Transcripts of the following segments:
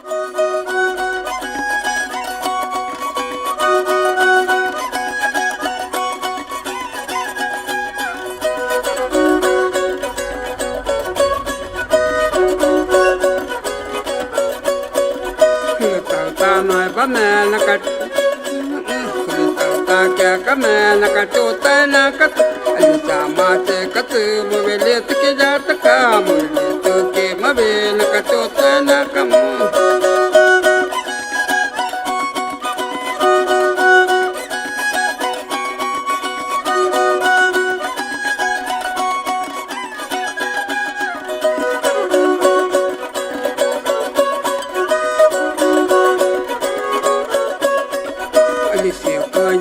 nói ba mẹ là cả ta kia cả mẹ là cả chỗ ta là cả anh cha mà thế cả từ mà về liệt cái giá tất cả mà liệt từ kia mà về là cả chỗ ta là cả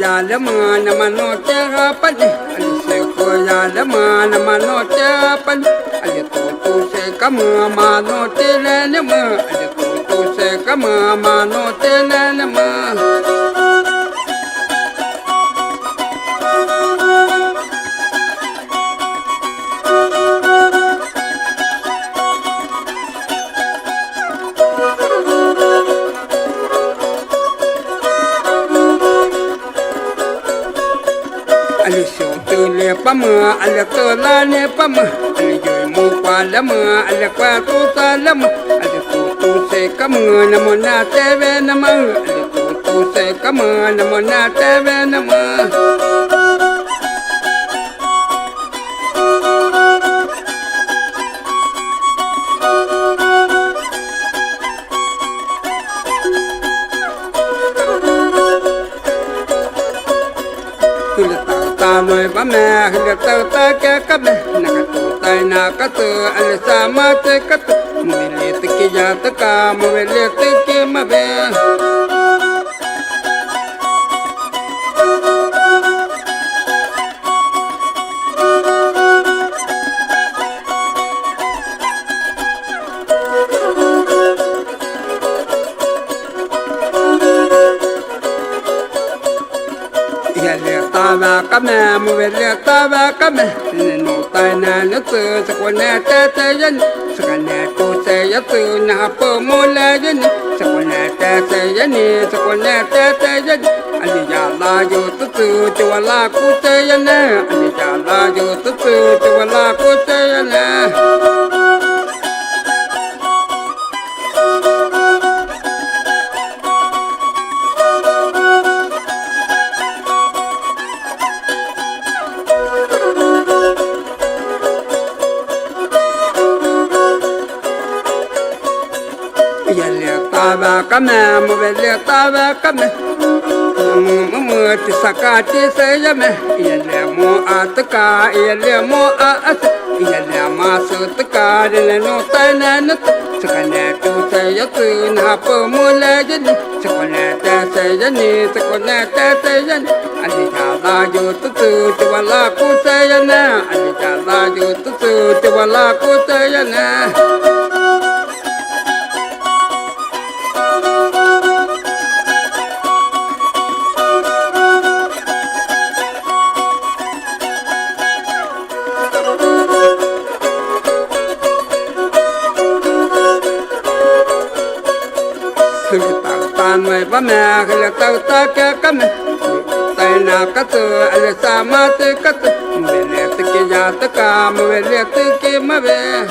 ya lama nama no terapan alise ko ya lama nama no terapan ale tu se kama ma no tele nama ale tu se kama ma no tele nama ali sio tu le pama ali tu la ne pama ali yo mo kwa la ma ali kwa tu ta la ma ali tu se kama na mo na te ve na ma ali tu se kama na mo na te ve na ma nói ba mẹ hình tao ta kia cắp na cắt tu tai na cắt tu anh sa ma te cắt mùi liệt kia ya tất cả mùi liệt kia mà về ta va kame mu vele ta va kame no ta na no tu sa ko na ta ta yan sa ka na tu se ya tu na po mu la yan sa ko na ta se yan sa ko na ta ta yan ali ya la yo tu tu chu la ku se yan ali ya la yo tu tu chu la ku se yan ta va kame mu vele ta va kame mu ti saka ti se ya me ya le mo ataka ya le mo a ya le ma su taka le no ta na no saka ne tu se ya tu na po mu le ya ni saka ne ta se ya ni saka ne ta se ya ni ani ta la yo tu tu tu la ku se ya na ani ta la yo tu tu tu la ku se ya na người ba mẹ là tao ta kia cắm tay na cắt anh sa ma te cắt về lệ te kia ya tất cả về lệ te kia mà về